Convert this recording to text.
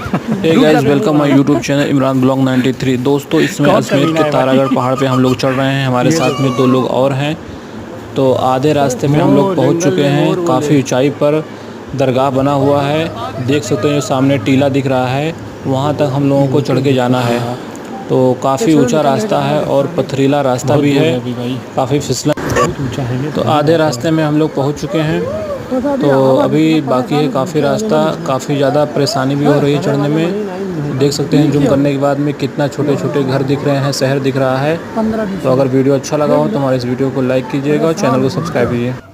Hey guys, welcome my YouTube channel Imran blog 93। दोस्तों, इसमें अजमेर के तारागढ़ पहाड़ पे हम लोग चढ़ रहे हैं। हमारे साथ में 2 लोग और हैं। तो आधे रास्ते में हम लोग पहुंच चुके हैं। काफ़ी ऊंचाई पर दरगाह बना हुआ है। देख सकते हैं जो सामने टीला दिख रहा है, वहां तक हम लोगों को चढ़ के जाना है। तो काफ़ी ऊंचा रास्ता है और पथरीला रास्ता भी है, काफ़ी फिसलन। तो आधे रास्ते में हम लोग पहुँच चुके हैं। तो अभी बाकी है काफ़ी रास्ता। काफ़ी ज़्यादा परेशानी भी हो रही है चढ़ने में। देख सकते हैं जूम करने के बाद में कितना छोटे छोटे घर दिख रहे हैं, शहर दिख रहा है। तो अगर वीडियो अच्छा लगा हो तो हमारे इस वीडियो को लाइक कीजिएगा और चैनल को सब्सक्राइब कीजिए।